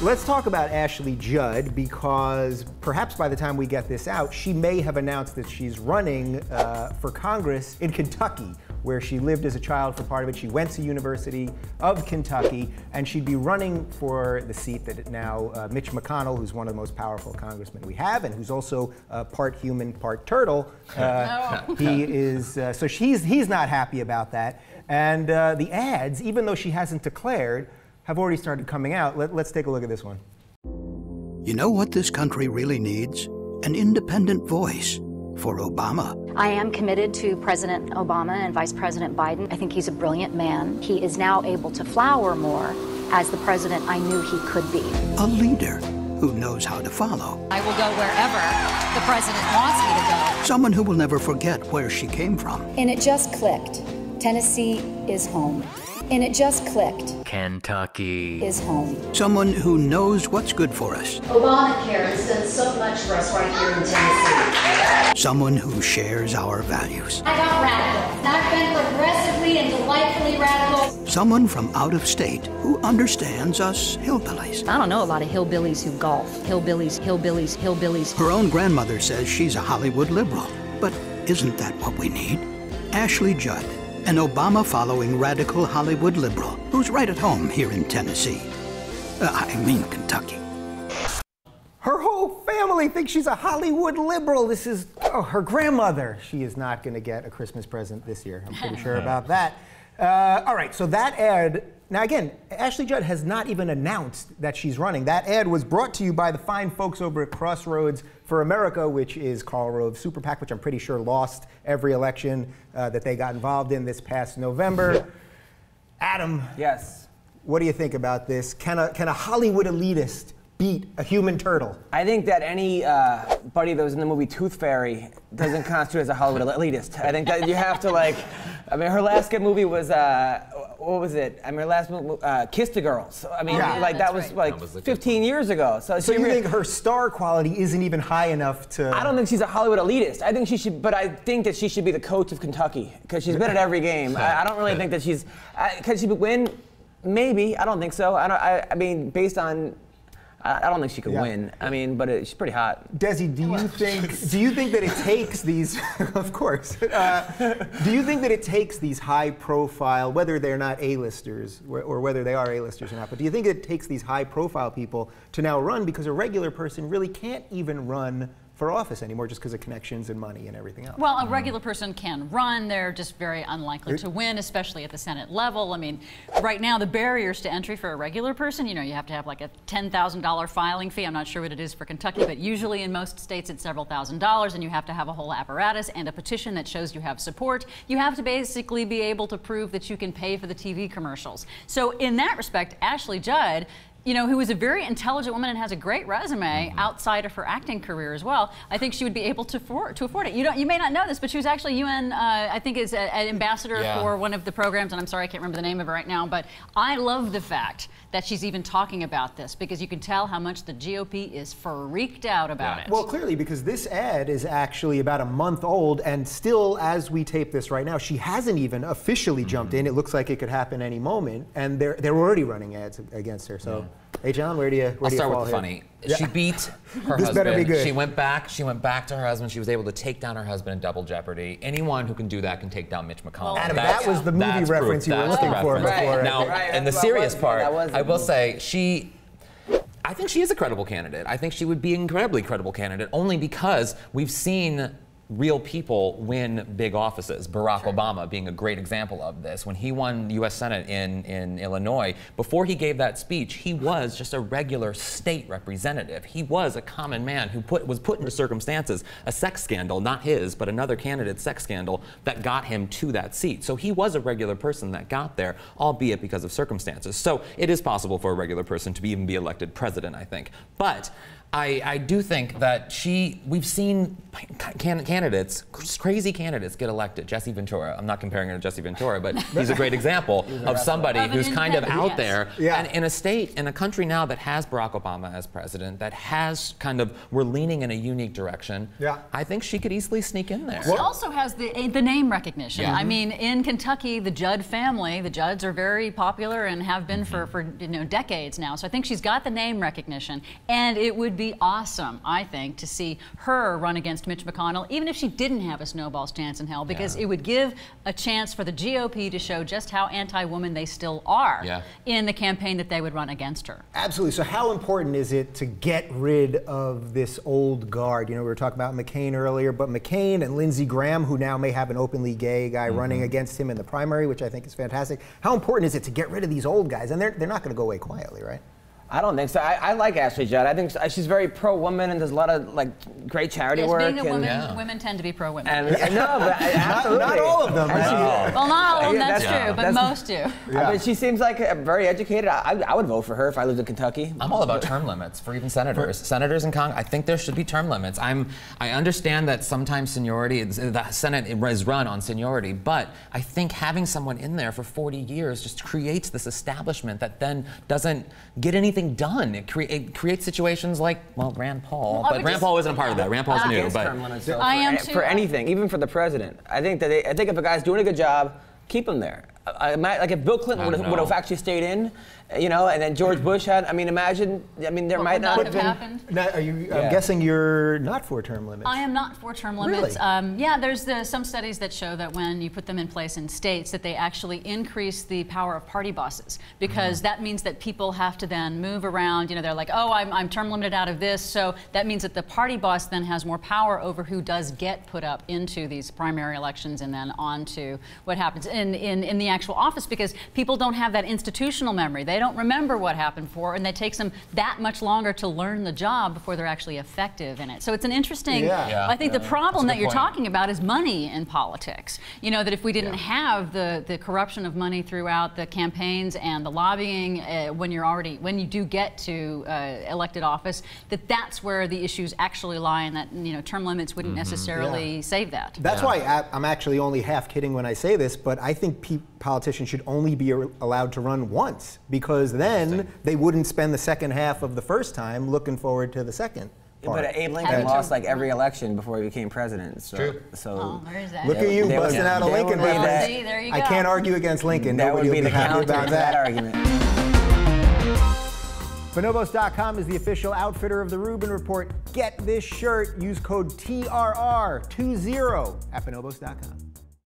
Let's talk about Ashley Judd, because perhaps by the time we get this out, she may have announced that she's running for Congress in Kentucky, where she lived as a child for part of it. She went to University of Kentucky, and she'd be running for the seat that now Mitch McConnell, who's one of the most powerful congressmen we have, and who's also part human, part turtle. He is, so he's not happy about that. And the ads, even though she hasn't declared, have already started coming out. Let's take a look at this one. You know what this country really needs? An independent voice for Obama. I am committed to President Obama and Vice President Biden. I think he's a brilliant man. He is now able to flower more as the president I knew he could be. A leader who knows how to follow. I will go wherever the president wants me to go. Someone who will never forget where she came from. And it just clicked. Tennessee is home. And it just clicked. Kentucky is home. Someone who knows what's good for us. Obamacare has done so much for us right here in Tennessee. Someone who shares our values. I got radical. I've been progressively and delightfully radical. Someone from out of state who understands us hillbillies. I don't know a lot of hillbillies who golf. Hillbillies, hillbillies, hillbillies. Her own grandmother says she's a Hollywood liberal. But isn't that what we need? Ashley Judd, an Obama-following radical Hollywood liberal who's right at home here in Tennessee. I mean Kentucky. Her whole family thinks she's a Hollywood liberal. This is her grandmother. She is not going to get a Christmas present this year. I'm pretty sure about that. All right, so that ad, now again, Ashley Judd has not even announced that she's running. That ad was brought to you by the fine folks over at Crossroads for America, which is Karl Rove's super PAC, which I'm pretty sure lost every election that they got involved in this past November. Adam. Yes. What do you think about this? Can a Hollywood elitist beat a human turtle? I think that anybody that was in the movie Tooth Fairy doesn't constitute as a Hollywood elitist. I think that you have to, like, I mean, her last good movie was, what was it? I mean, her last movie, Kiss the Girls. I mean, like, that was like 15 years ago. So you think her star quality isn't even high enough to... I don't think she's a Hollywood elitist. I think she should, but I think that she should be the coach of Kentucky, because she's been at every game. I don't really think that she's, could she win? Maybe. I don't think so. I mean, based on, I don't think she could win. I mean, but she's pretty hot. Desi, do you think that it takes these, of course, do you think that it takes these high-profile, whether they're not A-listers or whether they are A-listers or not, but do you think it takes these high-profile people to now run, because a regular person really can't even run for office anymore just because of connections and money and everything else? Well, a regular person can run. They're just very unlikely to win, especially at the Senate level. I mean, right now, the barriers to entry for a regular person, you know, you have to have like a $10,000 filing fee. I'm not sure what it is for Kentucky, but usually in most states it's several $1,000s, and you have to have a whole apparatus and a petition that shows you have support. You have to basically be able to prove that you can pay for the TV commercials. So in that respect, Ashley Judd, you know, who is a very intelligent woman and has a great resume outside of her acting career as well, I think she would be able to afford it. You may not know this, but she was actually UN, I think is an ambassador for one of the programs, and I'm sorry I can't remember the name of it right now, but I love the fact that she's even talking about this, because you can tell how much the GOP is freaked out about it. Well, clearly, because this ad is actually about a month old, and still, as we tape this right now, she hasn't even officially jumped in. It looks like it could happen any moment, and they're already running ads against her. So, hey, John, where do you fall here? I'll start with the funny. She beat her husband. Better be good. She went back to her husband. She was able to take down her husband in Double Jeopardy. Anyone who can do that can take down Mitch McConnell. Adam, that was the movie reference you were looking for before. Now, and the serious part, I will say, I think she is a credible candidate. I think she would be an incredibly credible candidate, only because we've seen real people win big offices. Barack Obama being a great example of this. When he won the U.S. Senate in Illinois, before he gave that speech, he was just a regular state representative. He was a common man who was put into circumstances, a sex scandal, not his, but another candidate's sex scandal, that got him to that seat. So he was a regular person that got there, albeit because of circumstances. So it is possible for a regular person to even be elected president, I think. But I do think that we've seen candidates, crazy candidates get elected. Jesse Ventura, I'm not comparing her to Jesse Ventura, but he's a great example of somebody who's kind of out there. And in a state, in a country now that has Barack Obama as president, that has we're leaning in a unique direction, I think she could easily sneak in there. She also has the name recognition. I mean, in Kentucky, the Judd family, the Judds are very popular and have been for decades now. So I think she's got the name recognition, and it would be awesome, I think, to see her run against Mitch McConnell, even if she didn't have a snowball's chance in hell, because it would give a chance for the GOP to show just how anti-woman they still are in the campaign that they would run against her. Absolutely. So how important is it to get rid of this old guard? You know, we were talking about McCain earlier, but McCain and Lindsey Graham, who now may have an openly gay guy running against him in the primary, which I think is fantastic. How important is it to get rid of these old guys? And they're not going to go away quietly, right? I don't think so. I like Ashley Judd. I think she's very pro-woman and does a lot of great charity work. Being a woman, women tend to be pro-women. No, but not all of them. Well, not all of them, that's true, but most do. But she seems like very educated. I would vote for her if I lived in Kentucky. I'm all about term limits for even senators. Senators in Congress, I think there should be term limits. I understand that sometimes seniority, the Senate is run on seniority, but I think having someone in there for 40 years just creates this establishment that then doesn't get anything done. It creates situations like, well, Rand Paul, but Rand Paul isn't a part of that. Rand Paul's new, but I am too. For anything, even for the president. I think if a guy's doing a good job, keep him there. Like if Bill Clinton would have actually stayed in, and then George Bush had. I mean, imagine. I mean, there might not have happened. Now, I'm guessing you're not for term limits. I am not for term limits. Really? Yeah, there's some studies that show that when you put them in place in states, that they actually increase the power of party bosses, because that means that people have to then move around. You know, they're like, oh, I'm term limited out of this, so that means that the party boss then has more power over who does get put up into these primary elections and then on to what happens in the actual office, because people don't have that institutional memory. They don't remember what happened before, and it takes them that much longer to learn the job before they're actually effective in it. So it's an interesting, I think the problem that you're talking about is money in politics. You know, that if we didn't have the corruption of money throughout the campaigns and the lobbying when you do get to elected office, that's where the issues actually lie, and that term limits wouldn't necessarily save that. That's why I'm actually only half kidding when I say this, but I think politicians should only be allowed to run once, because then they wouldn't spend the second half of the first time looking forward to the second part. But Abe Lincoln lost every election before he became president. So, look at you busting out a Lincoln reference. There you go. I can't argue against Lincoln. That Nobody would be will the happy counter about to that argument. Bonobos.com is the official outfitter of the Rubin Report. Get this shirt. Use code TRR20 at Bonobos.com.